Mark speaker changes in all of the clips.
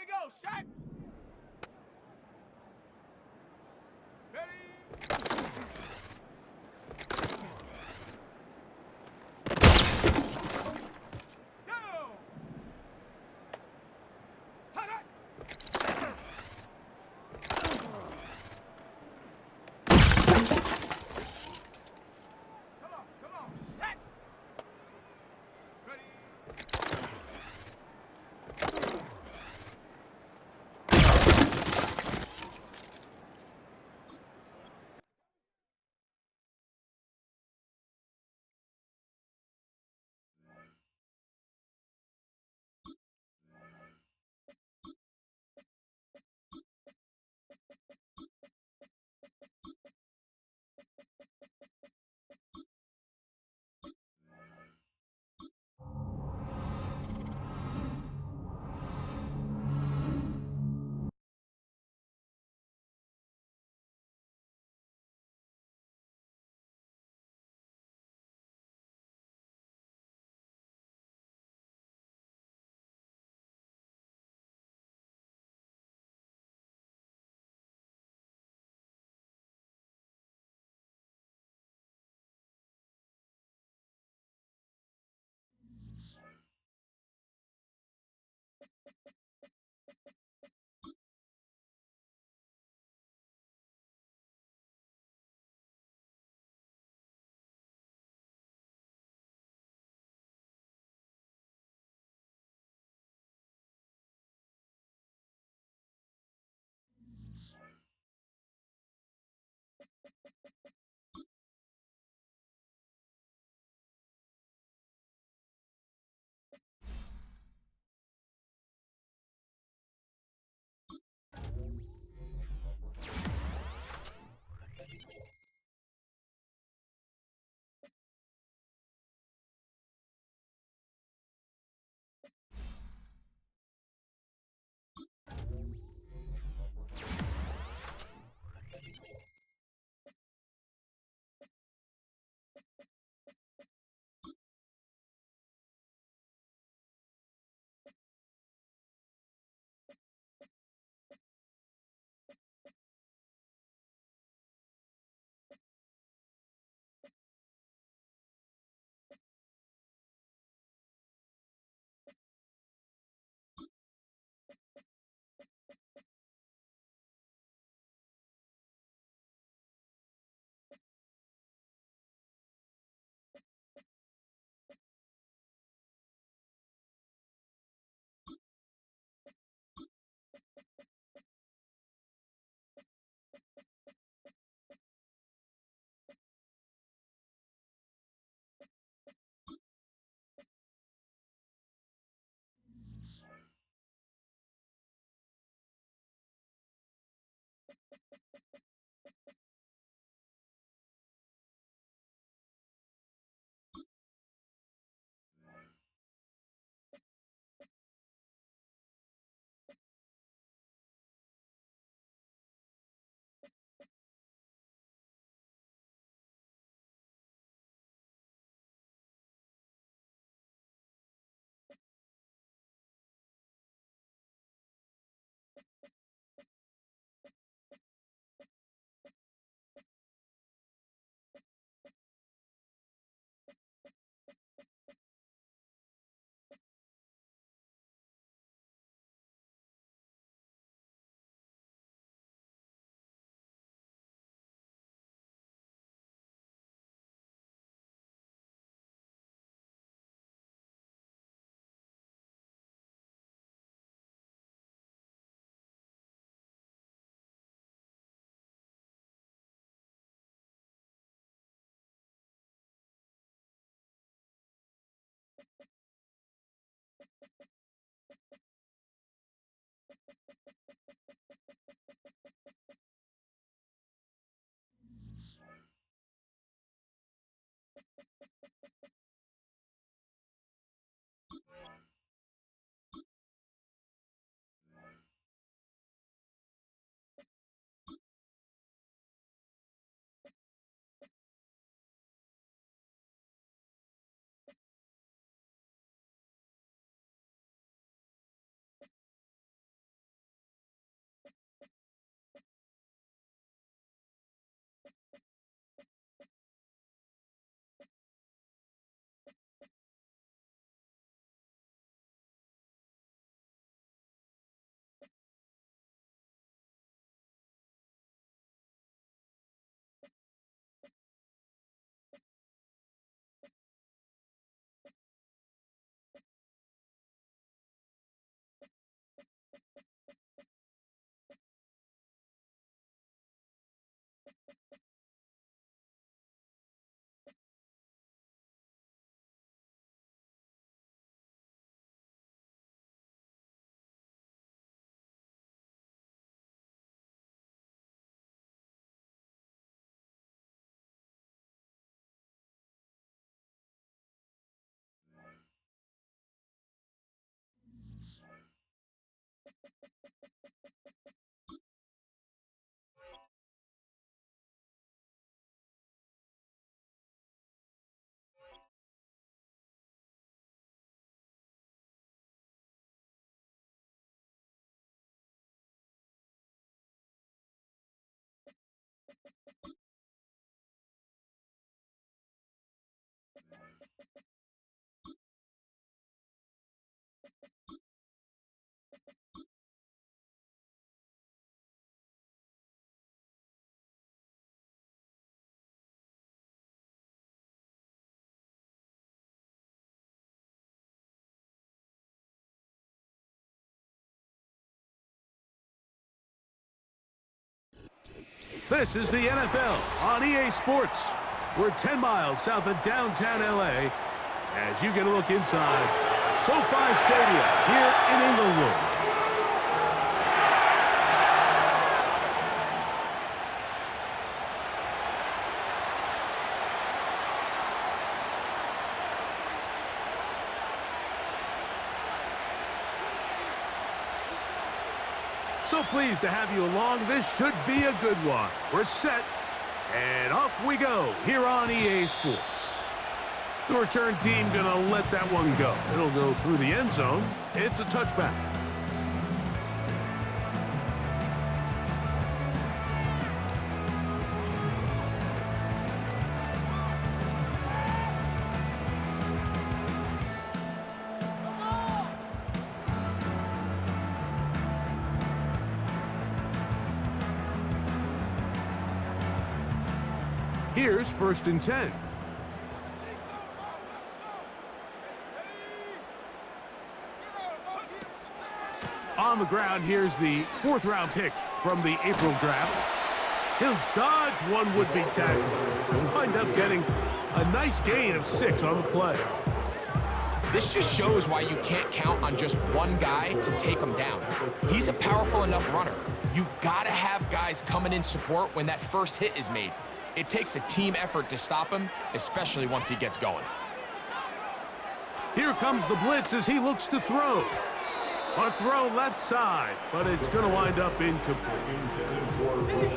Speaker 1: go, shot. Ready. Go. Hot, hot. Come on, set. Ready.
Speaker 2: This is the NFL on EA Sports. We're 10 miles south of downtown LA as you get a look inside SoFi Stadium here in Inglewood. So pleased to have you along. This should be a good one. We're set, and off we go here on EA Sports. The return team gonna let that one go. It'll go through the end zone. It's a touchback. Here's 1st and 10. On the ground, here's the 4th-round pick from the April draft. He'll dodge one would-be tackle and wind up getting a nice gain of 6 on the play.
Speaker 3: This just shows why you can't count on just one guy to take him down. He's a powerful enough runner. You gotta have guys coming in support when that first hit is made. It takes a team effort to stop him, especially once he gets going.
Speaker 2: Here comes the blitz as he looks to throw. A throw left side, but it's going to wind up incomplete.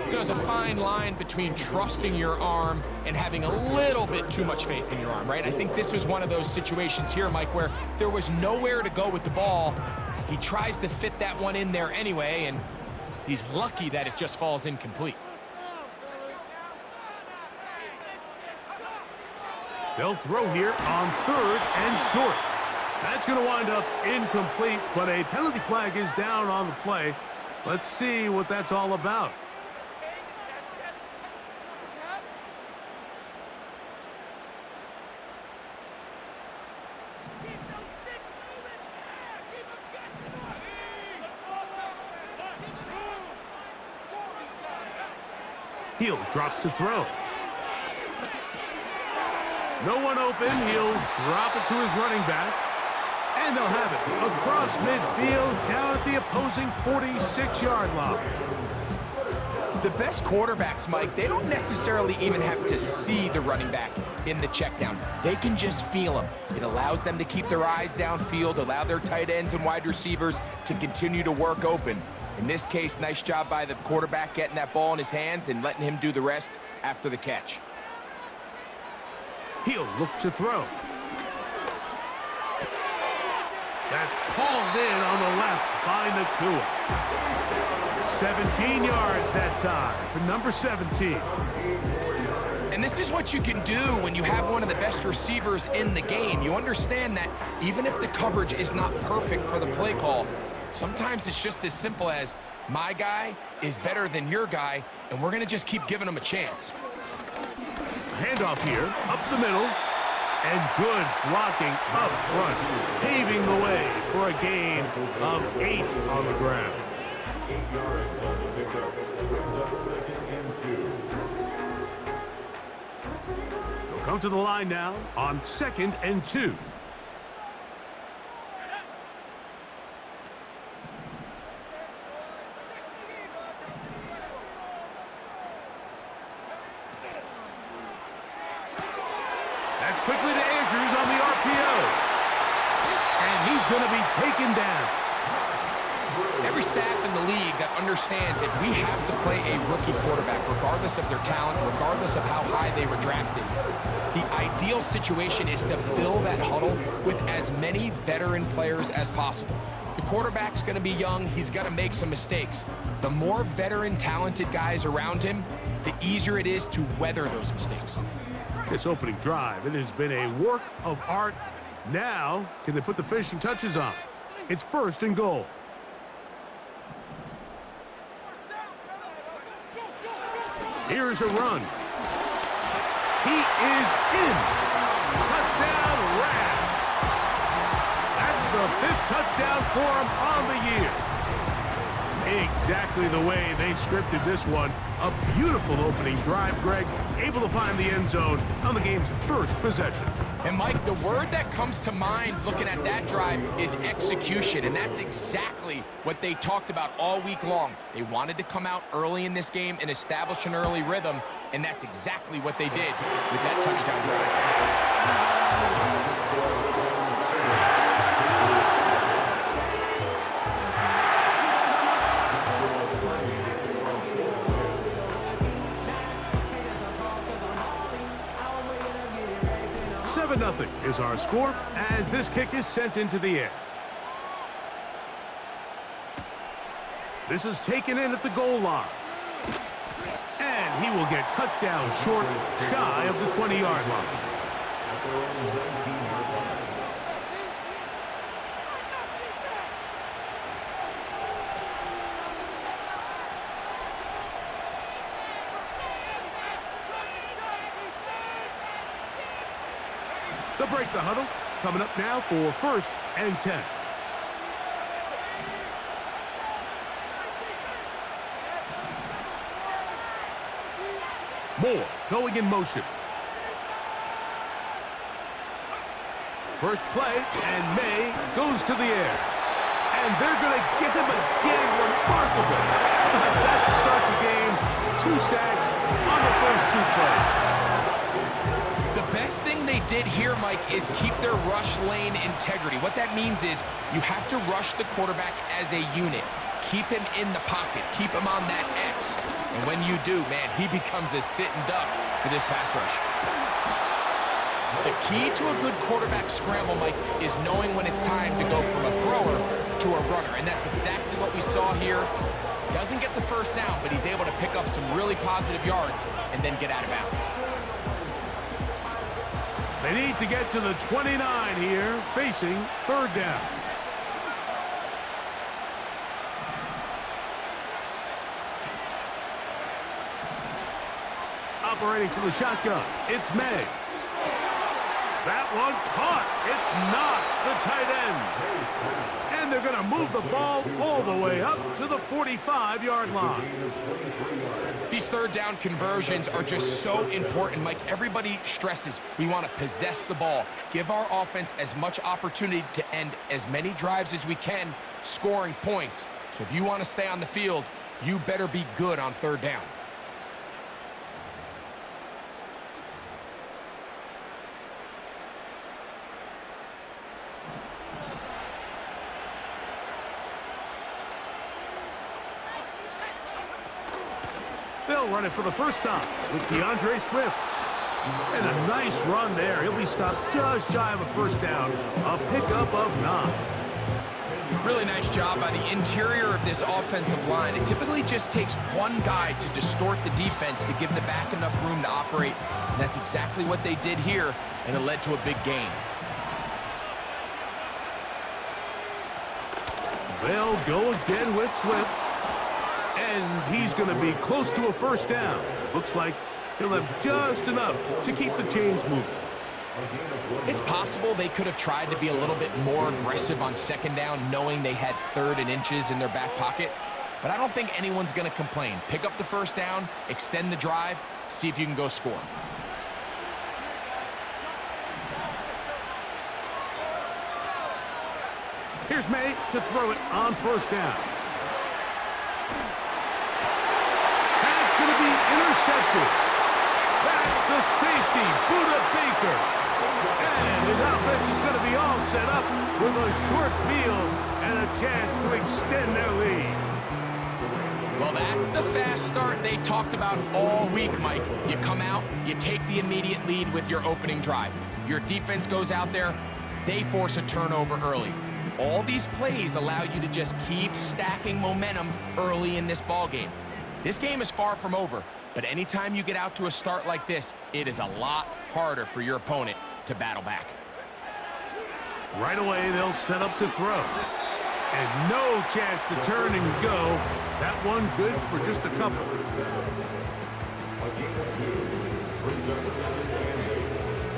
Speaker 3: There's a fine line between trusting your arm and having a little bit too much faith in your arm, right? I think this was one of those situations here, Mike, where there was nowhere to go with the ball. He tries to fit that one in there anyway, and he's lucky that it just falls incomplete.
Speaker 2: They'll throw here on 3rd and short. That's going to wind up incomplete, but a penalty flag is down on the play. Let's see what that's all about. He'll drop to throw. No one open. He'll drop it to his running back. And they'll have it across midfield down at the opposing 46-yard line.
Speaker 3: The best quarterbacks, Mike, they don't necessarily even have to see the running back in the check down. They can just feel him. It allows them to keep their eyes downfield, allow their tight ends and wide receivers to continue to work open. In this case, nice job by the quarterback getting that ball in his hands and letting him do the rest after the catch.
Speaker 2: He'll look to throw. That's hauled in on the left by Nakua. 17 yards that time for number 17.
Speaker 3: And this is what you can do when you have one of the best receivers in the game. You understand that even if the coverage is not perfect for the play call, sometimes it's just as simple as my guy is better than your guy, and we're going to just keep giving him a chance.
Speaker 2: Handoff here, up the middle, and good blocking up front, paving the way for a gain of 8 on the ground.
Speaker 4: 8 yards on the pickup, brings up 2nd and 2.
Speaker 2: They'll come to the line now on 2nd and 2. That's quickly to Andrews on the RPO. And he's going to be taken down.
Speaker 3: Every staff in the league that understands if we have to play a rookie quarterback, regardless of their talent, regardless of how high they were drafted, the ideal situation is to fill that huddle with as many veteran players as possible. The quarterback's going to be young. He's going to make some mistakes. The more veteran, talented guys around him, the easier it is to weather those mistakes.
Speaker 2: This opening drive, it has been a work of art. Now, can they put the finishing touches on? It's 1st and goal. Here's a run. He is in. Touchdown, Rams. That's the 5th touchdown for him on the year. Exactly the way they scripted this one. A beautiful opening drive, Greg. Able to find the end zone on the game's 1st possession.
Speaker 3: And Mike, the word that comes to mind looking at that drive is execution, and that's exactly what they talked about all week long. They wanted to come out early in this game and establish an early rhythm, and that's exactly what they did with that touchdown drive.
Speaker 2: 7-0 is our score as this kick is sent into the air. This is taken in at the goal line. And he will get cut down short, shy of the 20-yard line. They'll break the huddle. Coming up now for 1st and 10. Moore going in motion. First play, and May goes to the air. And they're going to get him again. Remarkable. How about that to start the game? 2 sacks on the first 2 plays.
Speaker 3: The best thing they did here, Mike, is keep their rush lane integrity. What that means is you have to rush the quarterback as a unit. Keep him in the pocket. Keep him on that X. And when you do, man, he becomes a sitting duck for this pass rush. The key to a good quarterback scramble, Mike, is knowing when it's time to go from a thrower to a runner. And that's exactly what we saw here. Doesn't get the first down, but he's able to pick up some really positive yards and then get out of bounds.
Speaker 2: They need to get to the 29 here, facing 3rd down. Operating from the shotgun, it's May. That one caught. It's Knox, the tight end. And they're going to move the ball all the way up to the 45-yard line.
Speaker 3: These 3rd down conversions are just so important, Mike. Everybody stresses we want to possess the ball, give our offense as much opportunity to end as many drives as we can, scoring points. So if you want to stay on the field, you better be good on 3rd down.
Speaker 2: They'll run it for the first time with DeAndre Swift. And a nice run there. He'll be stopped just shy of a 1st down. A pickup of 9.
Speaker 3: Really nice job by the interior of this offensive line. It typically just takes one guy to distort the defense to give the back enough room to operate. And that's exactly what they did here, and it led to a big gain.
Speaker 2: They'll go again with Swift. And he's going to be close to a 1st down. Looks like he'll have just enough to keep the chains moving.
Speaker 3: It's possible they could have tried to be a little bit more aggressive on 2nd down, knowing they had 3rd and inches in their back pocket. But I don't think anyone's going to complain. Pick up the 1st down, extend the drive, see if you can go score.
Speaker 2: Here's May to throw it on 1st down. Intercepted. That's the safety, Buda Baker. And his offense is going to be all set up with a short field and a chance to extend their lead.
Speaker 3: Well, that's the fast start they talked about all week, Mike. You come out, you take the immediate lead with your opening drive. Your defense goes out there, they force a turnover early. All these plays allow you to just keep stacking momentum early in this ball game. This game is far from over. But anytime you get out to a start like this, it is a lot harder for your opponent to battle back.
Speaker 2: Right away, they'll set up to throw. And no chance to turn and go. That one good for just a couple.
Speaker 4: A gain of 2 brings up 7th and 8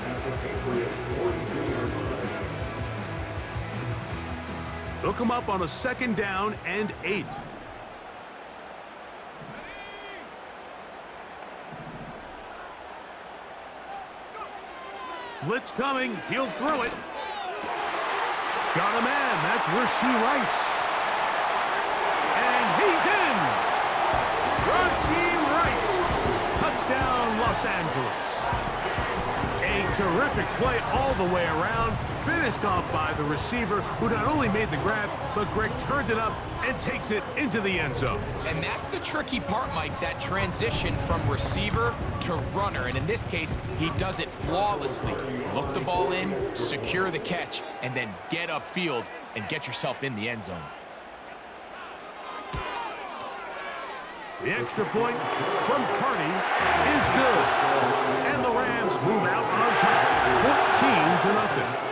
Speaker 4: at the Patriots' 42-yard line.
Speaker 2: They'll come up on a 2nd down and 8. Blitz coming. He'll throw it. Got a man. That's Rasheed Rice. And he's in. Rasheed Rice. Touchdown, Los Angeles. A terrific play all the way around. Finished off by the receiver, who not only made the grab, but Greg turned it up and takes it into the end zone.
Speaker 3: And that's the tricky part, Mike, that transition from receiver to runner. And in this case, he does it flawlessly. Look the ball in, secure the catch, and then get upfield and get yourself in the end zone.
Speaker 2: The extra point from Carney is good. And the Rams move out on top, 14-0.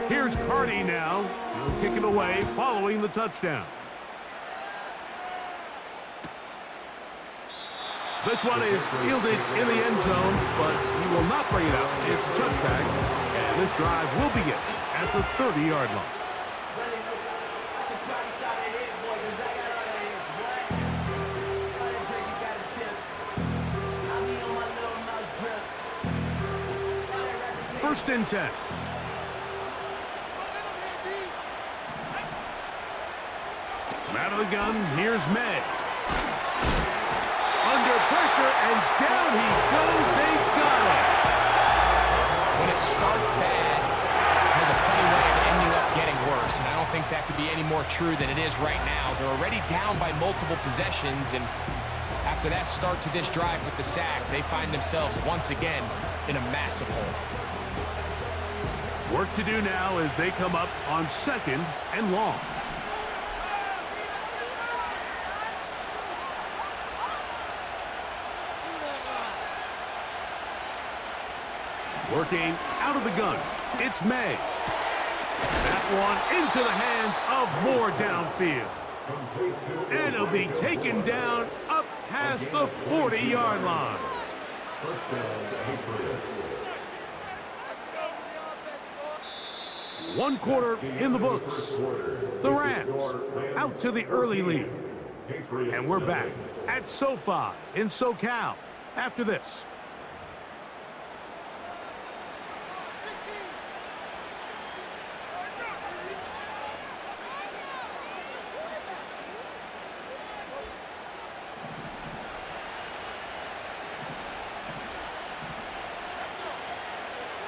Speaker 2: Here's Carney now. He'll kick it away following the touchdown. This one is fielded in the end zone, but he will not bring it out. It's a touchback, and this drive will begin at the 30-yard line. First and 10. From out of the gun, here's May. Under pressure, and down he goes. They got him.
Speaker 3: When it starts bad, it has a funny way of ending up getting worse, and I don't think that could be any more true than it is right now. They're already down by multiple possessions, and after that start to this drive with the sack, they find themselves once again in a massive hole.
Speaker 2: Work to do now as they come up on 2nd and long. Working out of the gun, it's May. That one into the hands of Moore downfield. And it'll be taken down up past the 40-yard line.
Speaker 4: First down, Patriots.
Speaker 2: 1 quarter in the books. The Rams out to the early lead. And we're back at SoFi in SoCal after this.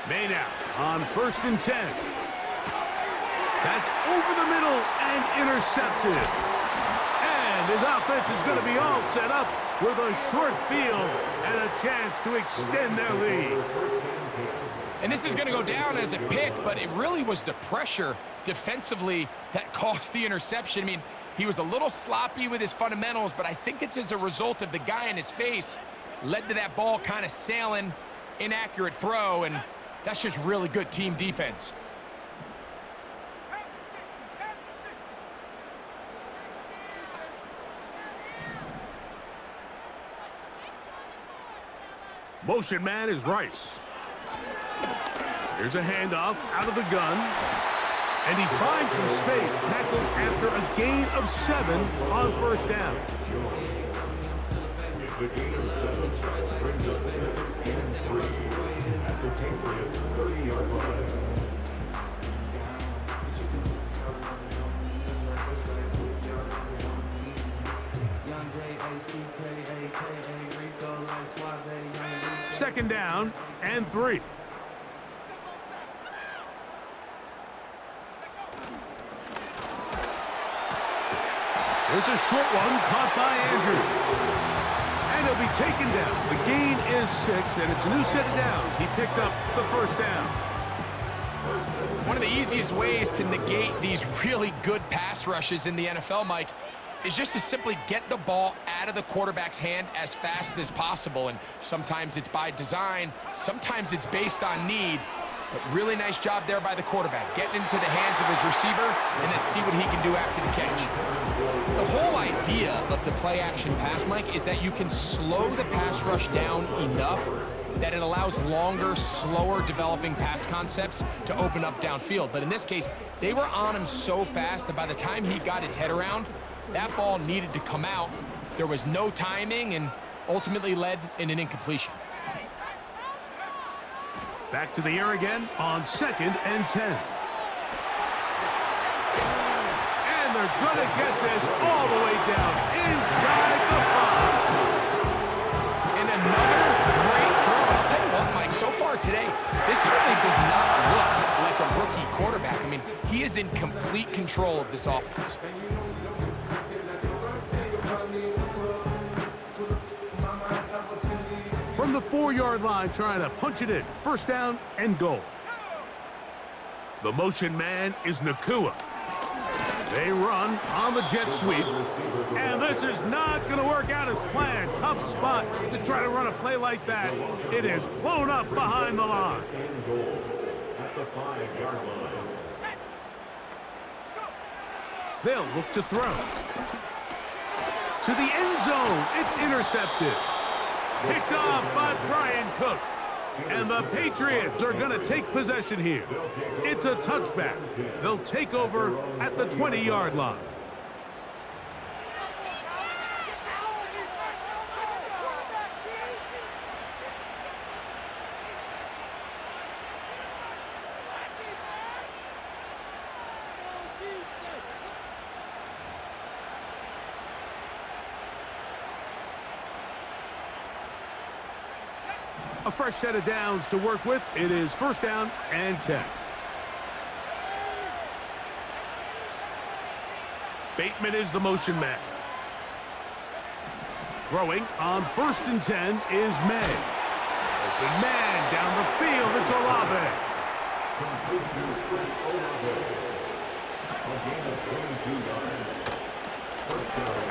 Speaker 2: May now on 1st and 10. That's over the middle and intercepted. And his offense is going to be all set up with a short field and a chance to extend their lead.
Speaker 3: And this is going to go down as a pick, but it really was the pressure defensively that caused the interception. I mean, he was a little sloppy with his fundamentals, but I think it's as a result of the guy in his face led to that ball kind of sailing, inaccurate throw, and that's just really good team defense.
Speaker 2: Motion man is Rice. Here's a handoff out of the gun. And he finds some space, tackled after a gain of 7 on 1st down.
Speaker 4: The gain of 7 brings up 2nd and 3 at the Patriots' 30-yard line.
Speaker 2: Second down and 3. There's a short one caught by Andrews. And he'll be taken down. The gain is 6, and it's a new set of downs. He picked up the 1st down.
Speaker 3: One of the easiest ways to negate these really good pass rushes in the NFL, Mike, is just to simply get the ball out of the quarterback's hand as fast as possible. And sometimes it's by design, sometimes it's based on need. But really nice job there by the quarterback, getting into the hands of his receiver and then see what he can do after the catch. The whole idea of the play-action pass, Mike, is that you can slow the pass rush down enough that it allows longer, slower developing pass concepts to open up downfield. But in this case, they were on him so fast that by the time he got his head around, that ball needed to come out. There was no timing and ultimately led in an incompletion.
Speaker 2: Back to the air again on 2nd and 10. And they're going to get this all the way down inside the 5.
Speaker 3: And another great throw. I'll tell you what, Mike, so far today, this certainly does not look like a rookie quarterback. I mean, he is in complete control of this offense.
Speaker 2: From the 4-yard line, trying to punch it in. 1st down and goal. The motion man is Nakua. They run on the jet sweep. And this is not going to work out as planned. Tough spot to try to run a play like that. It is blown up behind the line. They'll look to throw. To the end zone. It's intercepted. Picked off by Brian Cook. And the Patriots are going to take possession here. It's a touchback. They'll take over at the 20-yard line. A fresh set of downs to work with. It is 1st down and 10. Bateman is the motion man. Throwing on 1st and 10 is May. Open man down the field. It's Olave.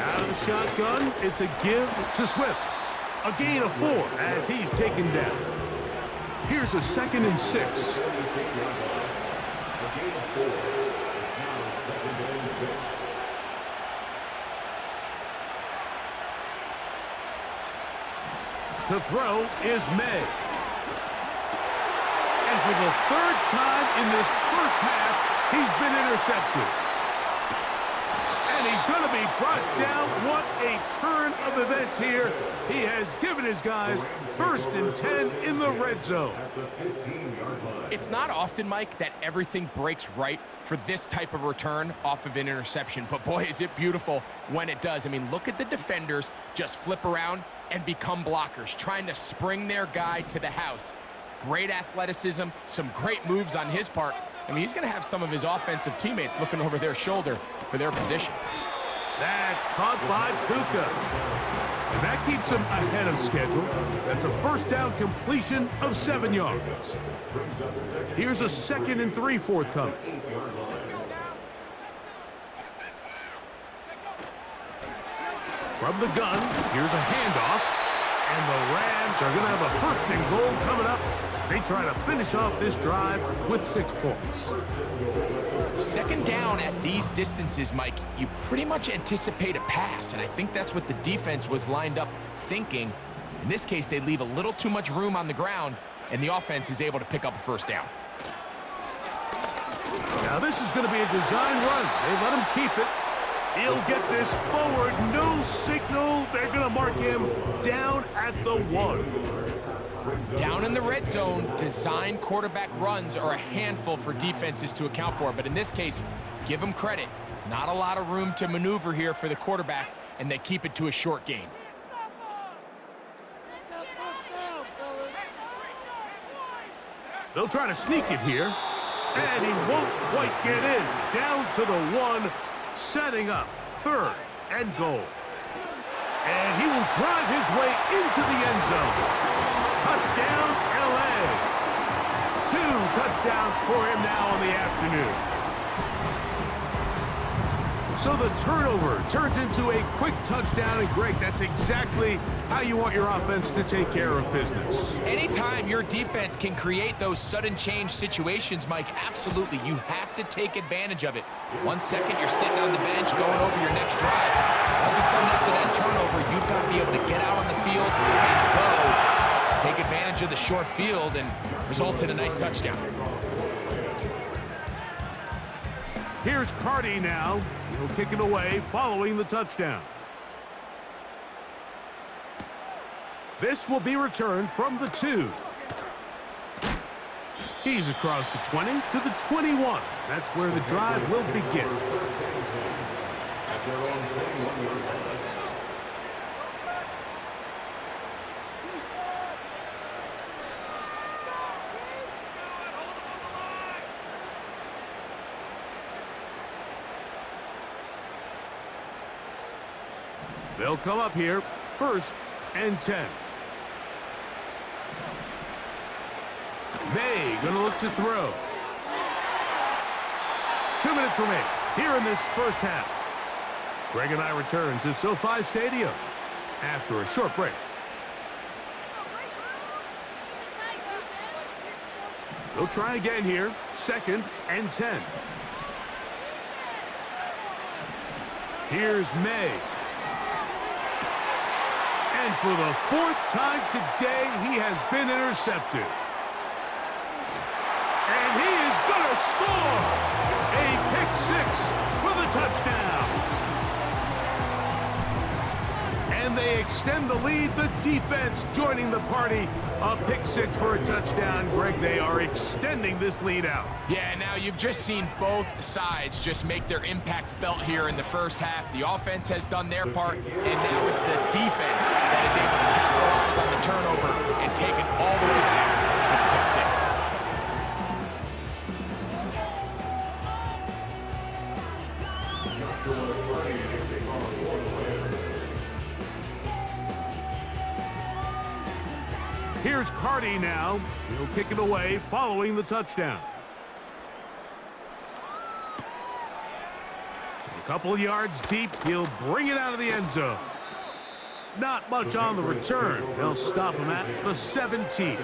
Speaker 2: Out of the shotgun, it's a give to Swift. A gain of 4 as he's taken down. Here's a 2nd and 6. To throw is May. And for the 3rd time in this 1st half, he's been intercepted. And he's going to be brought down. What a turn of events here. He has given his guys 1st and 10 in the red zone.
Speaker 3: It's not often, Mike, that everything breaks right for this type of return off of an interception. But boy, is it beautiful when it does. I mean, look at the defenders just flip around and become blockers, trying to spring their guy to the house. Great athleticism, some great moves on his part. I mean, he's going to have some of his offensive teammates looking over their shoulder for their position.
Speaker 2: That's caught by Puka. And that keeps him ahead of schedule. That's a 1st down completion of 7 yards. Here's a 2nd and 3 forthcoming. From the gun, here's a handoff. And the Rams are going to have a 1st and goal coming up. They try to finish off this drive with 6 points.
Speaker 3: 2nd down at these distances, Mike, you pretty much anticipate a pass, and I think that's what the defense was lined up thinking. In this case, they leave a little too much room on the ground, and the offense is able to pick up a 1st down.
Speaker 2: Now this is going to be a design run. They let him keep it. He'll get this forward. No signal. They're going to mark him down at the 1.
Speaker 3: Down in the red zone, design quarterback runs are a handful for defenses to account for. But in this case, give them credit. Not a lot of room to maneuver here for the quarterback, and they keep it to a short gain.
Speaker 2: They'll try to sneak it here. And he won't quite get in. Down to the 1, setting up 3rd and goal. And he will drive his way into the end zone. Touchdown, LA. 2 touchdowns for him now on the afternoon. So the turnover turns into a quick touchdown, and Greg, that's exactly how you want your offense to take care of business.
Speaker 3: Anytime your defense can create those sudden change situations, Mike, absolutely, you have to take advantage of it. 1 second, you're sitting on the bench going over your next drive. All of a sudden, after that turnover, you've got to be able to get out on the field and go, take advantage of the short field, and results in a nice touchdown.
Speaker 2: Here's Carty now. He'll kick it away following the touchdown. This will be returned from the 2. He's across the 20 to the 21. That's where the drive will begin. They'll come up here, 1st and 10. May gonna look to throw. 2 minutes remain here in this first half. Greg and I return to SoFi Stadium after a short break. They'll try again here, 2nd and 10. Here's May. And for the 4th time today, he has been intercepted. And he is going to score! A pick 6 for the touchdown. And they extend the lead. The defense joining the party. A pick 6 for a touchdown. Greg, they are extending this lead out.
Speaker 3: Yeah, now you've just seen both sides just make their impact felt here in the first half. The offense has done their part, and now it's the defense that is able to capitalize on the turnover and take it all the way back for the pick 6.
Speaker 2: Here's Carty now. He'll kick it away following the touchdown. A couple yards deep, he'll bring it out of the end zone. Not much on the return. They'll stop him at the 17.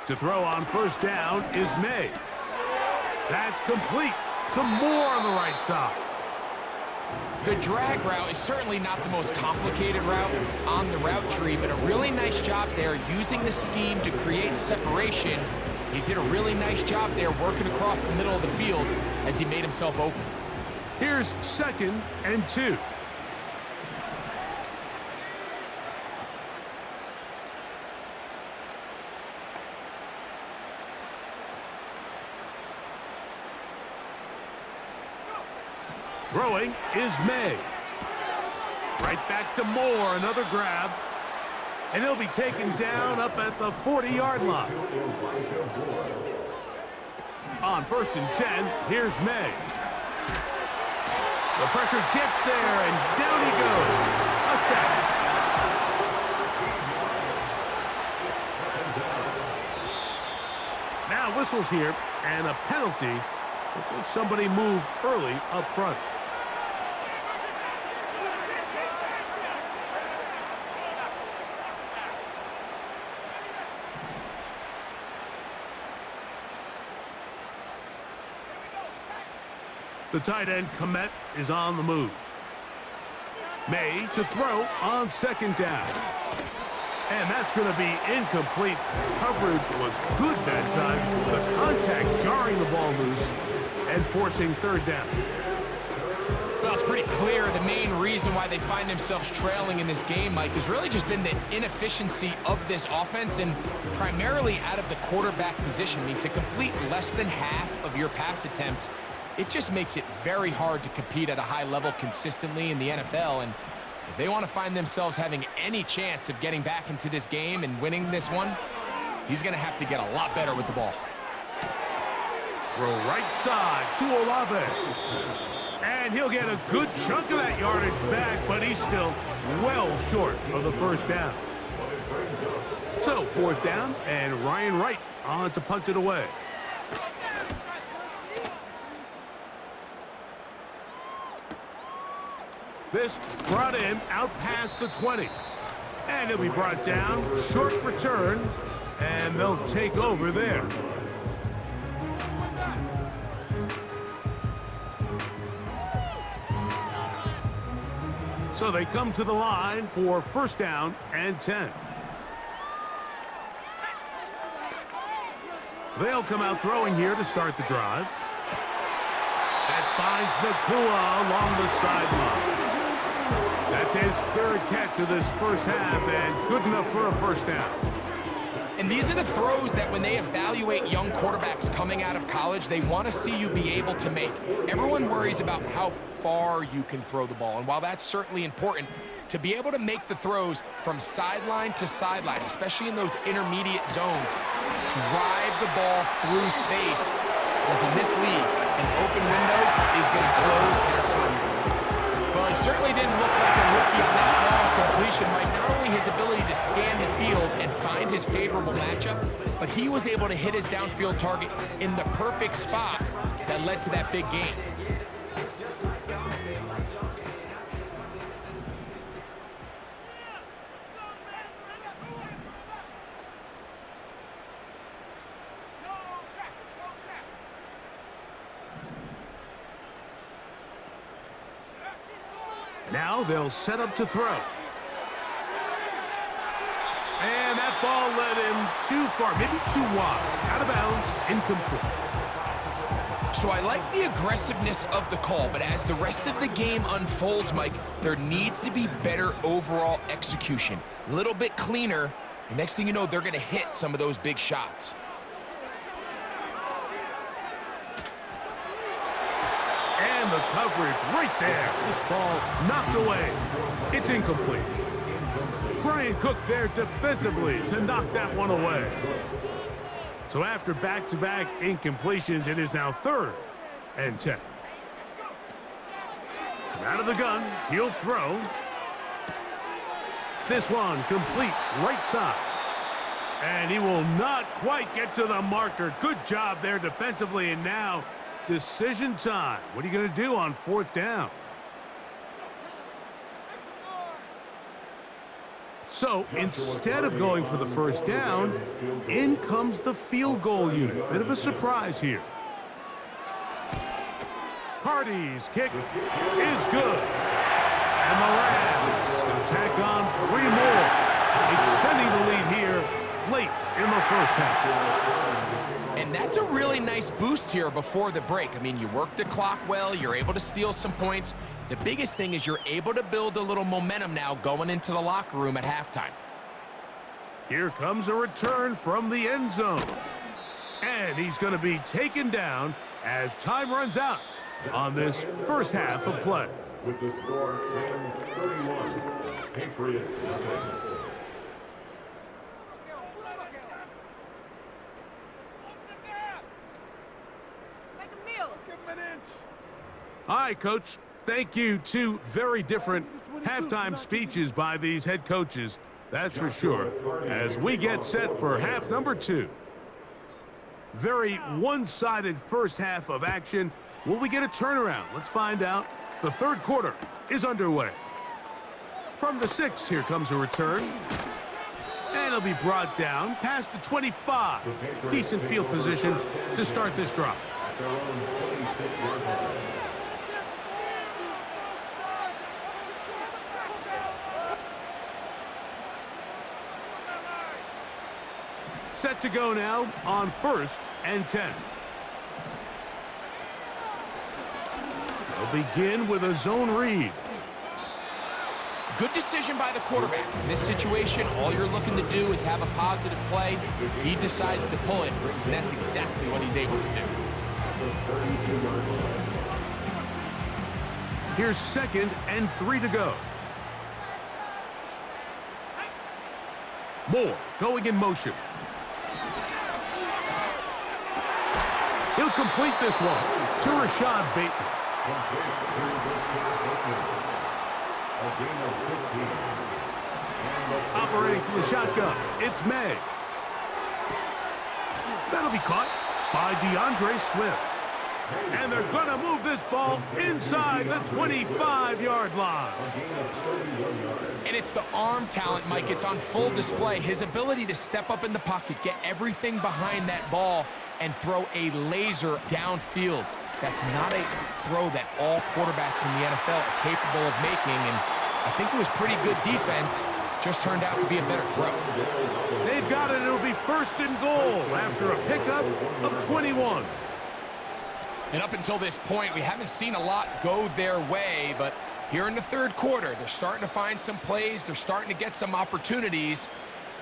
Speaker 2: To throw on 1st down is May. That's complete to Moore on the right side.
Speaker 3: The drag route is certainly not the most complicated route on the route tree, but a really nice job there using the scheme to create separation. He did a really nice job there working across the middle of the field as he made himself open.
Speaker 2: Here's 2nd and 2. Throwing is May. Right back to Moore, another grab. And he'll be taken down up at the 40-yard line. On 1st and 10, here's May. The pressure gets there, and down he goes. A sack. Now whistles here, and a penalty. I think somebody moved early up front. The tight end, Komet, is on the move. May to throw on 2nd down. And that's going to be incomplete. Coverage was good that time. The contact jarring the ball loose and forcing 3rd down.
Speaker 3: Well, it's pretty clear the main reason why they find themselves trailing in this game, Mike, has really just been the inefficiency of this offense and primarily out of the quarterback position. I mean, to complete less than half of your pass attempts, it just makes it very hard to compete at a high level consistently in the NFL. And if they want to find themselves having any chance of getting back into this game and winning this one, he's going to have to get a lot better with the ball.
Speaker 2: Throw right side to Olave. And he'll get a good chunk of that yardage back, but he's still well short of the first down. So, fourth down, and Ryan Wright on to punt it away. This brought in out past the 20. And he'll be brought down, short return, and they'll take over there. So they come to the line for first down and 10. They'll come out throwing here to start the drive. That finds Nakua along the sideline. That's his third catch of this first half and good enough for a first down.
Speaker 3: And these are the throws that when they evaluate young quarterbacks coming out of college, they want to see you be able to make. Everyone worries about how far you can throw the ball. And while that's certainly important, to be able to make the throws from sideline to sideline, especially in those intermediate zones, drive the ball through space. Because in this league, an open window is going to close in a hurry. Well, he certainly didn't look like a rookie on that long completion, Mike. Not only his ability to scan the field and find his favorable matchup, but he was able to hit his downfield target in the perfect spot that led to that big gain.
Speaker 2: Now they'll set up to throw. And that ball led him too far, maybe too wide. Out of bounds, incomplete.
Speaker 3: So I like the aggressiveness of the call, but as the rest of the game unfolds, Mike, there needs to be better overall execution. A little bit cleaner, and next thing you know, they're going to hit some of those big shots.
Speaker 2: And the coverage right there. This ball knocked away. It's incomplete. Brian Cook there defensively to knock that one away. So after back-to-back incompletions, it is now 3rd and 10. From out of the gun, he'll throw. This one complete right side. And he will not quite get to the marker. Good job there defensively, and now decision time. What are you going to do on 4th down? So instead of going for the first down, in comes the field goal unit. Bit of a surprise here. Hardy's kick is good. And the Rams will tack on 3 more, extending the lead here late in the first half.
Speaker 3: And that's a really nice boost here before the break. I mean, you work the clock well, you're able to steal some points. The biggest thing is you're able to build a little momentum now going into the locker room at halftime.
Speaker 2: Here comes a return from the end zone. And he's going to be taken down as time runs out on this first half of play.
Speaker 4: With the score, Rams 31, Patriots nothing.
Speaker 2: All right, Coach. Thank you. 2 very different halftime speeches by these head coaches. That's for sure. As we get set for half number 2. Very one-sided first half of action. Will we get a turnaround? Let's find out. The 3rd quarter is underway. From the 6, here comes a return. And it'll be brought down past the 25. Decent field position to start this drive. Set to go now on 1st and 10. They'll They'll begin with a zone read.
Speaker 3: Good decision by the quarterback. In this situation, all you're looking to do is have a positive play. He decides to pull it, and that's exactly what he's able to do.
Speaker 2: Here's 2nd and 3 to go. Moore going in motion. He'll complete this one to Rashad Bateman. Operating from the shotgun, it's May. That'll be caught by DeAndre Swift. And they're going to move this ball inside the 25-yard line.
Speaker 3: And it's the arm talent, Mike. It's on full display. His ability to step up in the pocket, get everything behind that ball, and throw a laser downfield. That's not a throw that all quarterbacks in the NFL are capable of making, and I think it was pretty good defense. Just turned out to be a better throw.
Speaker 2: They've got it. It'll be 1st and goal after a pickup of 21.
Speaker 3: And up until this point, we haven't seen a lot go their way, but here in the 3rd quarter, they're starting to find some plays. They're starting to get some opportunities.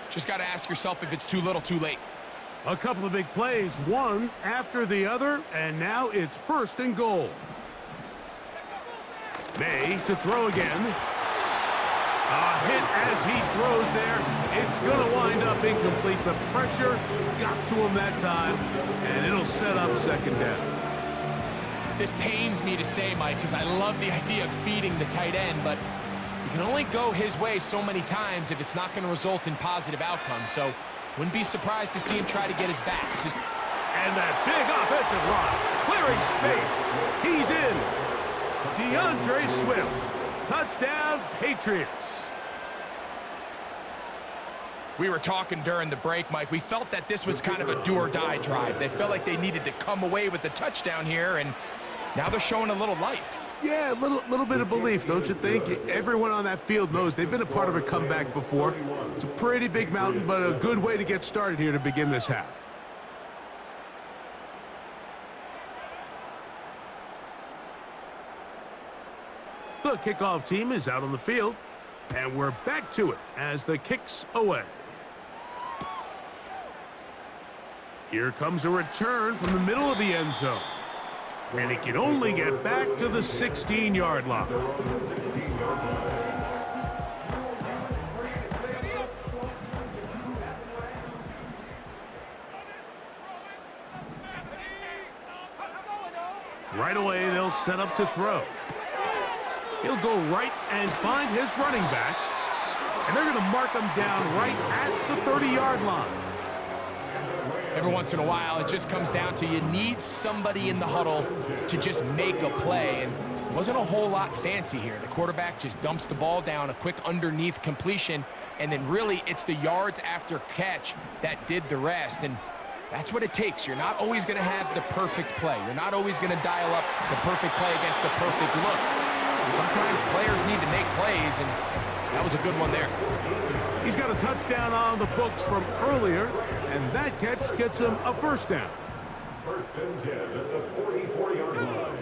Speaker 3: Just got to ask yourself if it's too little, too late.
Speaker 2: A couple of big plays, one after the other, and now it's 1st and goal. May to throw again. A hit as he throws there. It's going to wind up incomplete. The pressure got to him that time, and it'll set up 2nd down.
Speaker 3: This pains me to say, Mike, because I love the idea of feeding the tight end, but you can only go his way so many times if it's not going to result in positive outcomes. So wouldn't be surprised to see him try to get his back.
Speaker 2: And that big offensive line, clearing space. He's in. DeAndre Swift. Touchdown, Patriots.
Speaker 3: We were talking during the break, Mike. We felt that this was kind of a do-or-die drive. They felt like they needed to come away with the touchdown here, and now they're showing a little life.
Speaker 2: Yeah, a little bit of belief, don't you think? Everyone on that field knows they've been a part of a comeback before. It's a pretty big mountain, but a good way to get started here to begin this half. The kickoff team is out on the field, and we're back to it as the kick's away. Here comes a return from the middle of the end zone. And he can only get back to the 16-yard line. Right away, they'll set up to throw. He'll go right and find his running back. And they're going to mark him down right at the 30-yard line.
Speaker 3: Every once in a while, it just comes down to you need somebody in the huddle to just make a play. And it wasn't a whole lot fancy here. The quarterback just dumps the ball down, a quick underneath completion, and then really it's the yards after catch that did the rest. And that's what it takes. You're not always going to have the perfect play. You're not always going to dial up the perfect play against the perfect look. Sometimes players need to make plays, and that was a good one there.
Speaker 2: He's got a touchdown on the books from earlier, and that catch gets him a 1st down.
Speaker 4: 1st and 10 at the 44-yard line.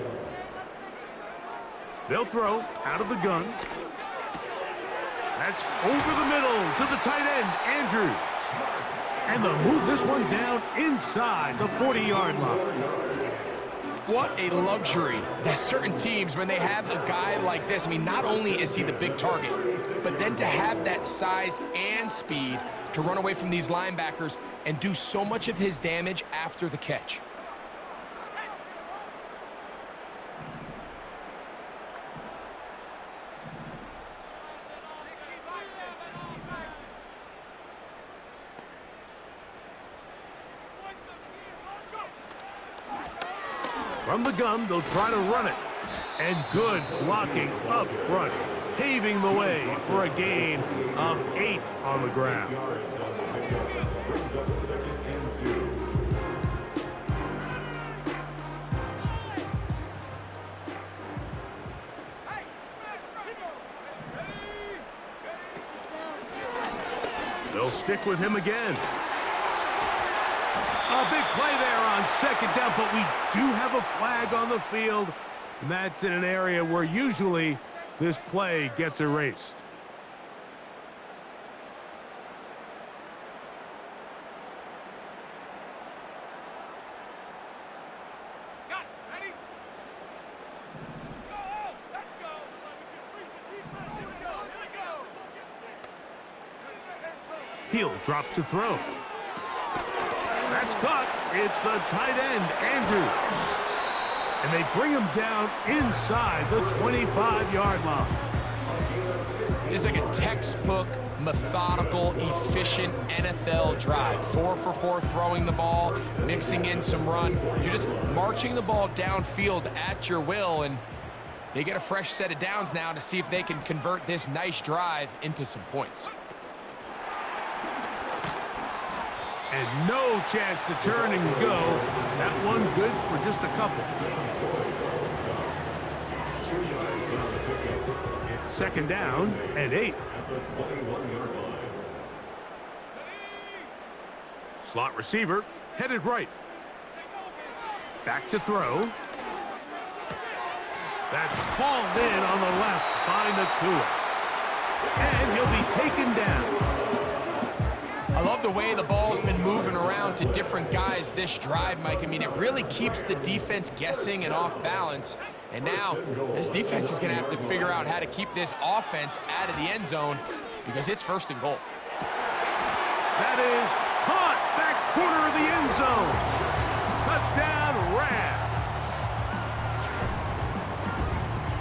Speaker 2: They'll throw out of the gun. That's over the middle to the tight end, Andrews. And they'll move this one down inside the 40-yard line.
Speaker 3: What a luxury. There's certain teams, when they have a guy like this, I mean, not only is he the big target, but then to have that size and speed to run away from these linebackers and do so much of his damage after the catch.
Speaker 2: From the gun, they'll try to run it. And good blocking up front, paving the way for a gain of 8 on the ground. They'll stick with him again. A big play there on 2nd down, but we do have a flag on the field. And that's in an area where usually this play gets erased.
Speaker 1: Got it. Ready? Let's go. Here we go.
Speaker 2: He'll drop to throw. That's caught. It's the tight end, Andrews. And they bring him down inside the 25-yard line.
Speaker 3: It's like a textbook, methodical, efficient NFL drive. 4 for 4 throwing the ball, mixing in some run. You're just marching the ball downfield at your will, and they get a fresh set of downs now to see if they can convert this nice drive into some points.
Speaker 2: And no chance to turn and go. That one good for just a couple. Second down and 8. Slot receiver headed right. Back to throw. That's hauled in on the left by Nakua. And he'll be taken down.
Speaker 3: I love the way the ball's been moving around to different guys this drive, Mike. I mean, it really keeps the defense guessing and off balance. And now this defense is going to have to figure out how to keep this offense out of the end zone because it's first and goal.
Speaker 2: That is caught back corner of the end zone. Touchdown, Rams.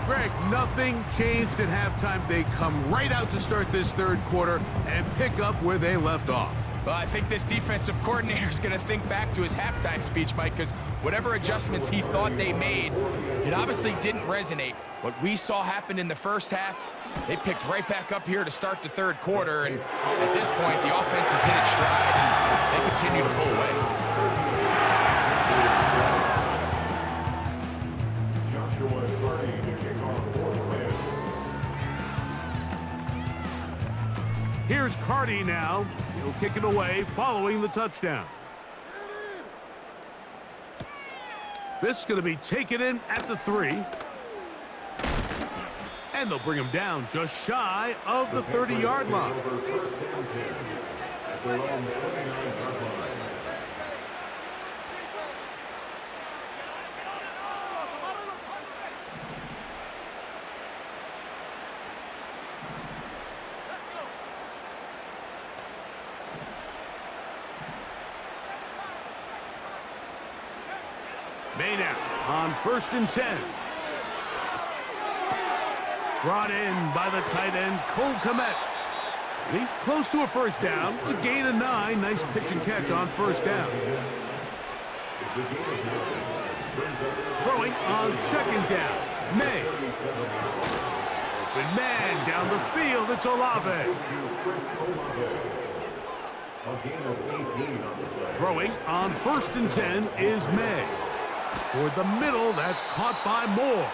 Speaker 2: Greg, nothing changed at halftime. They come right out to start this third quarter and pick up where they left off.
Speaker 3: Well, I think this defensive coordinator is going to think back to his halftime speech, Mike, because whatever adjustments he thought they made, it obviously didn't resonate. What we saw happen in the first half, they picked right back up here to start the third quarter, and at this point, the offense has hit its stride, and they continue to pull away.
Speaker 2: Here's Carty now. He'll kick it away following the touchdown. This is going to be taken in at the 3. And they'll bring him down just shy of the 30-yard line. Maynard on 1st and 10. Brought in by the tight end, Cole Kmet. He's close to a first down to gain a 9. Nice pitch and catch on first down. Throwing on second down, May. Open man down the field, it's Olave. Throwing on 1st and 10 is May. Toward the middle, that's caught by Moore.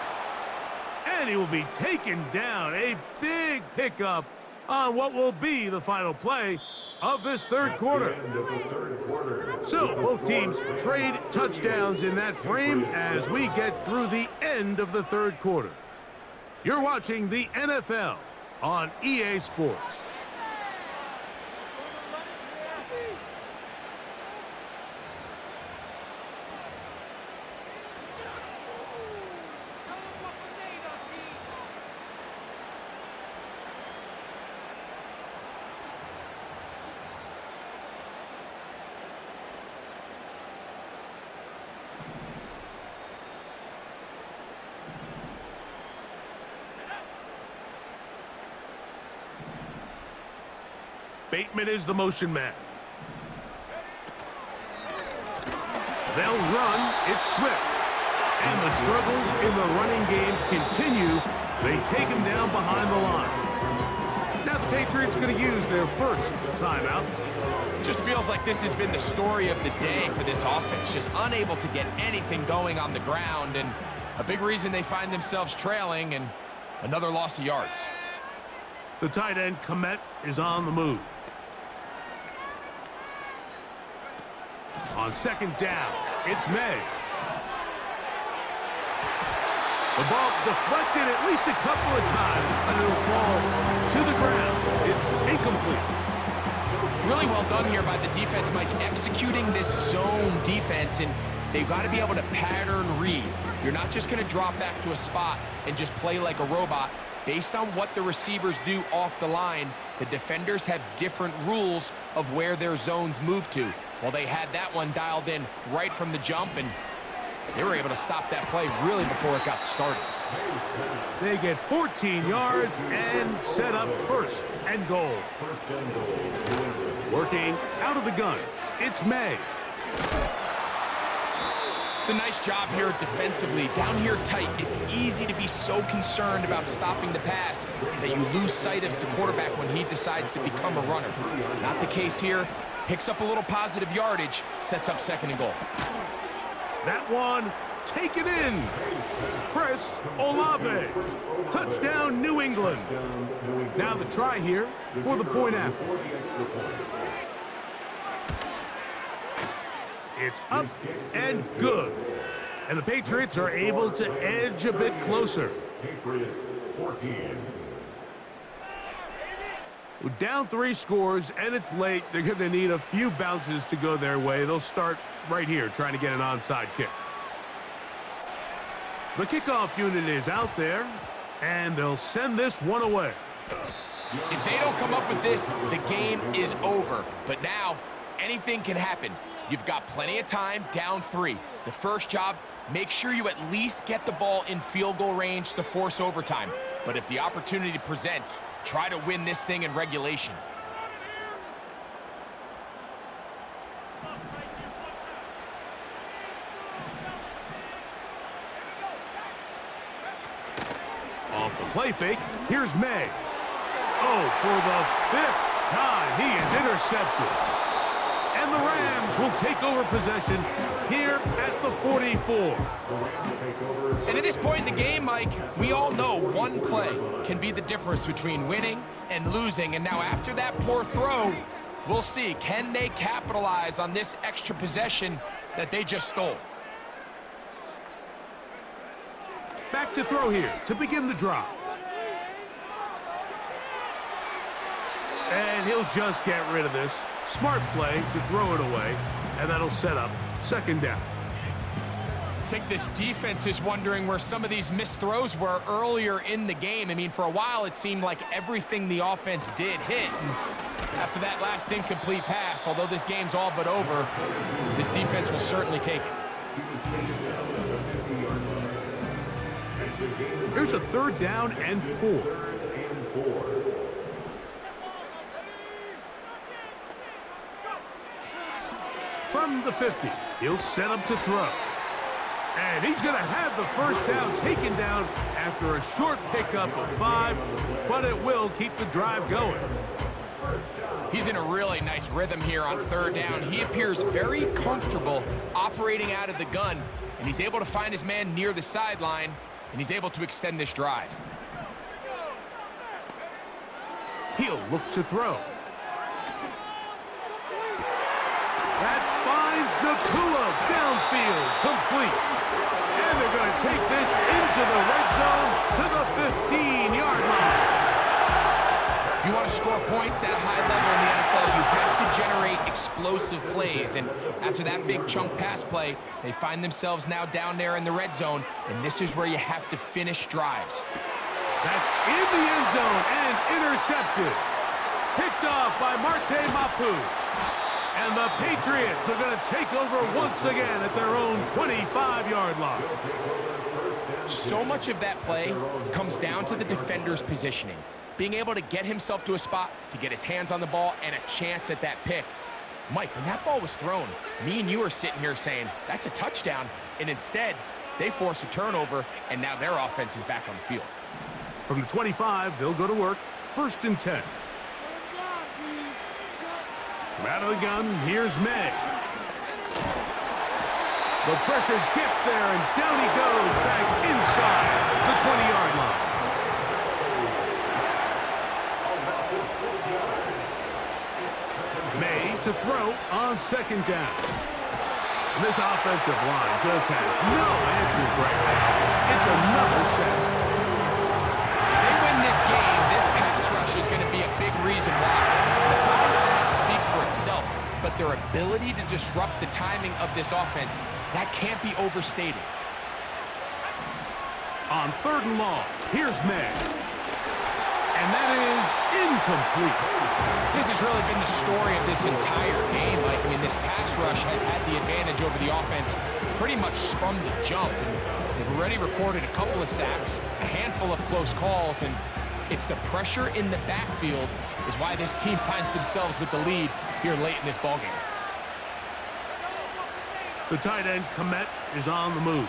Speaker 2: And he will be taken down. A big pickup on what will be the final play of this third quarter. So both teams trade touchdowns in that frame as we get through the end of the third quarter. You're watching the NFL on EA Sports. Bateman is the motion man. They'll run. It's Swift. And the struggles in the running game continue. They take him down behind the line. Now the Patriots are going to use their first timeout.
Speaker 3: Just feels like this has been the story of the day for this offense. Just unable to get anything going on the ground. And a big reason they find themselves trailing and another loss of yards.
Speaker 2: The tight end, Kmet, is on the move. On second down, it's May. The ball deflected at least a couple of times, and it'll fall to the ground. It's incomplete.
Speaker 3: Really well done here by the defense, Mike, executing this zone defense, and they've got to be able to pattern read. You're not just going to drop back to a spot and just play like a robot. Based on what the receivers do off the line, the defenders have different rules of where their zones move to. Well, they had that one dialed in right from the jump, and they were able to stop that play really before it got started.
Speaker 2: They get 14 yards and set up first and goal. Working out of the gun, it's May.
Speaker 3: It's a nice job here defensively. Down here tight, it's easy to be so concerned about stopping the pass that you lose sight of the quarterback when he decides to become a runner. Not the case here. Picks up a little positive yardage, sets up second and goal.
Speaker 2: That one taken in. Chris Olave. Touchdown, New England. Now the try here for the point after. It's up and good. And the Patriots are able to edge a bit closer.
Speaker 4: Patriots 14.
Speaker 2: Down 3 scores, and it's late. They're going to need a few bounces to go their way. They'll start right here trying to get an onside kick. The kickoff unit is out there, and they'll send this one away.
Speaker 3: If they don't come up with this, the game is over. But now, anything can happen. You've got plenty of time, down 3. The first job, make sure you at least get the ball in field goal range to force overtime. But if the opportunity presents, try to win this thing in regulation.
Speaker 2: Off the play fake, here's May. Oh, for the 5th time, he is intercepted. And the Rams will take over possession here at the 44.
Speaker 3: And at this point in the game, Mike, we all know one play can be the difference between winning and losing. And now after that poor throw, we'll see, can they capitalize on this extra possession that they just stole?
Speaker 2: Back to throw here to begin the drive. And he'll just get rid of this. Smart play to throw it away, and that'll set up second down.
Speaker 3: I think this defense is wondering where some of these missed throws were earlier in the game. I mean, for a while, it seemed like everything the offense did hit. And after that last incomplete pass, although this game's all but over, this defense will certainly take it.
Speaker 2: Here's a 3rd down and 4. From the 50, he'll set up to throw. And he's going to have the first down taken down after a short pickup of 5, but it will keep the drive going.
Speaker 3: He's in a really nice rhythm here on 3rd down. He appears very comfortable operating out of the gun, and he's able to find his man near the sideline, and he's able to extend this drive.
Speaker 2: He'll look to throw. That finds Nakua downfield, complete. And they're going to take this into the red zone to the 15-yard line.
Speaker 3: If you want to score points at a high level in the NFL, you have to generate explosive plays. And after that big chunk pass play, they find themselves now down there in the red zone, and this is where you have to finish drives.
Speaker 2: That's in the end zone and intercepted. Picked off by Marte Mapu. And the Patriots are going to take over once again at their own 25-yard line.
Speaker 3: So much of that play comes down to the defender's positioning. Being able to get himself to a spot, to get his hands on the ball, and a chance at that pick. Mike, when that ball was thrown, me and you are sitting here saying, that's a touchdown. And instead, they force a turnover, and now their offense is back on the field.
Speaker 2: From the 25, they'll go to work. 1st and 10. Out of the gun, here's May. The pressure gets there, and down he goes back inside the 20-yard line. May to throw on 2nd down. And this offensive line just has no answers right now. It's another set.
Speaker 3: If they win this game, this pass rush is going to be a big reason why. The 5 sacks speak for itself, but their ability to disrupt the timing of this offense, that can't be overstated.
Speaker 2: On 3rd and long, here's May. And that is incomplete.
Speaker 3: This has really been the story of this entire game, Mike. I mean, this pass rush has had the advantage over the offense pretty much from the jump. And they've already recorded a couple of sacks, a handful of close calls, and it's the pressure in the backfield is why this team finds themselves with the lead here late in this ballgame.
Speaker 2: The tight end, Komet, is on the move.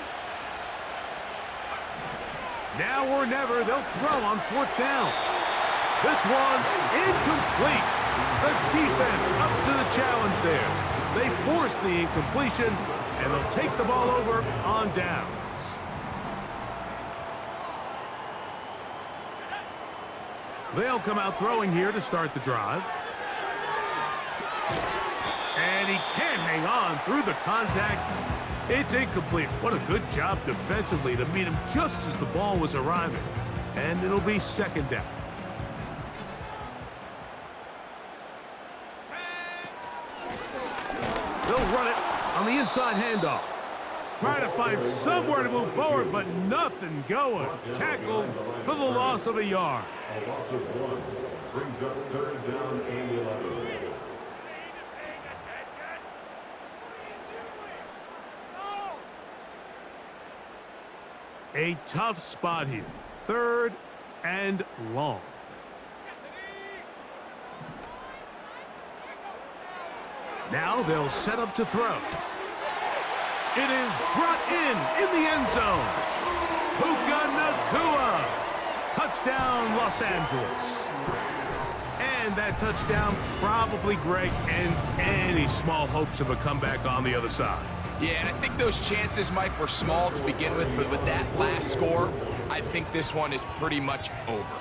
Speaker 2: Now or never, they'll throw on 4th down. This one, incomplete. The defense up to the challenge there. They force the incompletion, and they'll take the ball over on downs. They'll come out throwing here to start the drive. And he can't hang on through the contact. It's incomplete. What a good job defensively to meet him just as the ball was arriving. And it'll be 2nd down. They'll run it on the inside handoff. Trying to find somewhere to move forward, but nothing going. Tackled for the loss of a yard.
Speaker 4: A loss of 1 brings up 3rd down and 11.
Speaker 2: A tough spot here. 3rd and long. Now they'll set up to throw. It is brought in the end zone. Puka Nacua. Touchdown, Los Angeles. And that touchdown probably, Greg, ends any small hopes of a comeback on the other side.
Speaker 3: Yeah, and I think those chances, Mike, were small to begin with, but with that last score, I think this one is pretty much over.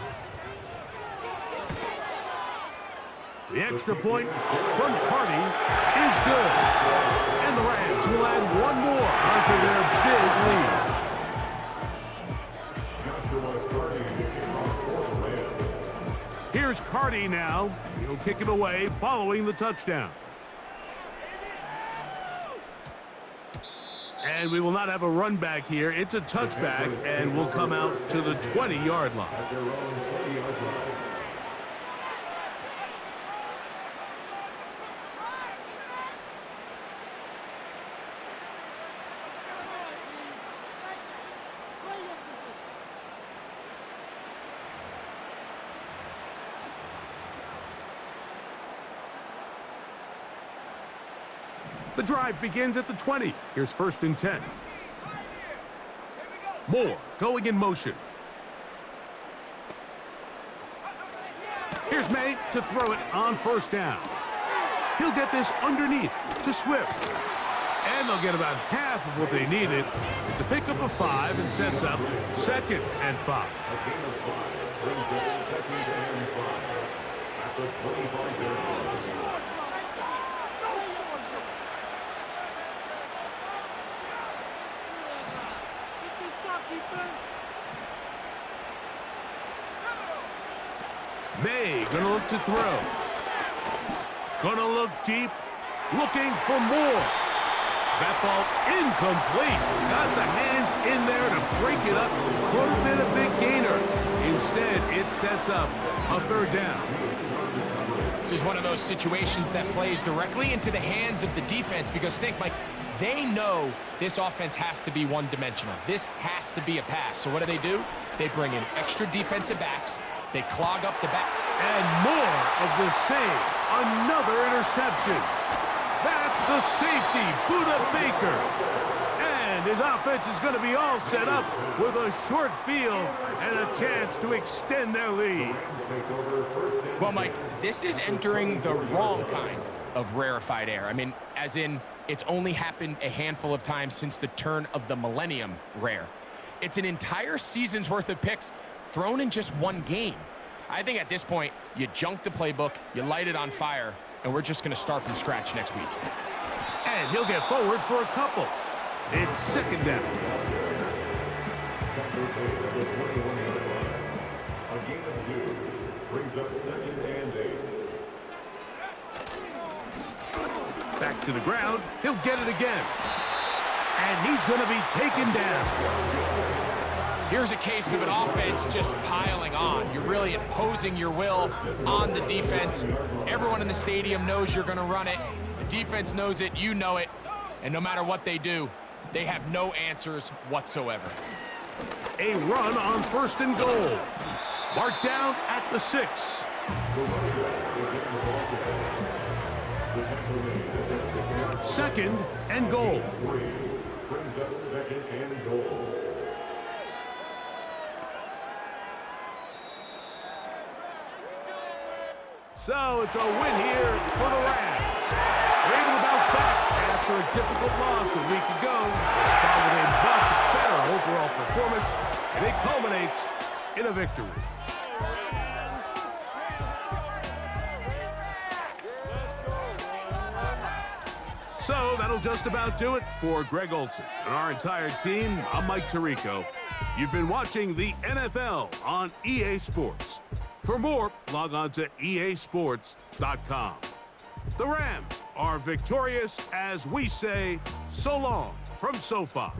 Speaker 2: The extra point from Carty is good. And the Rams will add one more onto their big lead. Here's Carty now. He'll kick it away following the touchdown. And we will not have a run back here. It's a touchback, and we'll come out to the 20-yard line. The drive begins at the 20. Here's 1st and 10. Moore going in motion. Here's May to throw it on 1st down. He'll get this underneath to Swift. And they'll get about half of what they needed. It's a pickup of 5 and sets up 2nd and 5.
Speaker 4: A gain of 5 brings up 2nd and 5 at the 25-yard line.
Speaker 2: May gonna look to throw. Gonna look deep, looking for more. That ball incomplete. Got the hands in there to break it up. Could have been a big gainer. Instead, it sets up a 3rd down.
Speaker 3: This is one of those situations that plays directly into the hands of the defense because think, Mike, they know this offense has to be one-dimensional. This has to be a pass. So what do? They bring in extra defensive backs. They clog up the back.
Speaker 2: And more of the same. Another interception. That's the safety, Buda Baker. And his offense is going to be all set up with a short field and a chance to extend their lead.
Speaker 3: Well, Mike, this is entering the wrong kind of rarefied air. I mean, as in, it's only happened a handful of times since the turn of the millennium rare. It's an entire season's worth of picks thrown in just one game. I think at this point, you junk the playbook, you light it on fire, and we're just going to start from scratch next week.
Speaker 2: And he'll get forward for a couple. It's 2nd down.
Speaker 4: at the 21-yard line. A gain of 2 brings up 2nd and 8.
Speaker 2: Back to the ground. He'll get it again. And he's going to be taken down.
Speaker 3: Here's a case of an offense just piling on. You're really imposing your will on the defense. Everyone in the stadium knows you're going to run it. The defense knows it, you know it. And no matter what they do, they have no answers whatsoever.
Speaker 2: A run on 1st and goal. Marked down at the 6.
Speaker 4: The running back will get the ball back. The tackle made at the 6-yard line.
Speaker 2: 2nd and goal.
Speaker 4: 3 brings up 2nd and goal.
Speaker 2: So it's a win here for the Rams. They're able to bounce back after a difficult loss a week ago. Start with a much better overall performance, and it culminates in a victory. So that'll just about do it for Greg Olson and our entire team. I'm Mike Tirico. You've been watching the NFL on EA Sports. For more, log on to easports.com. The Rams are victorious as we say so long from SoFi.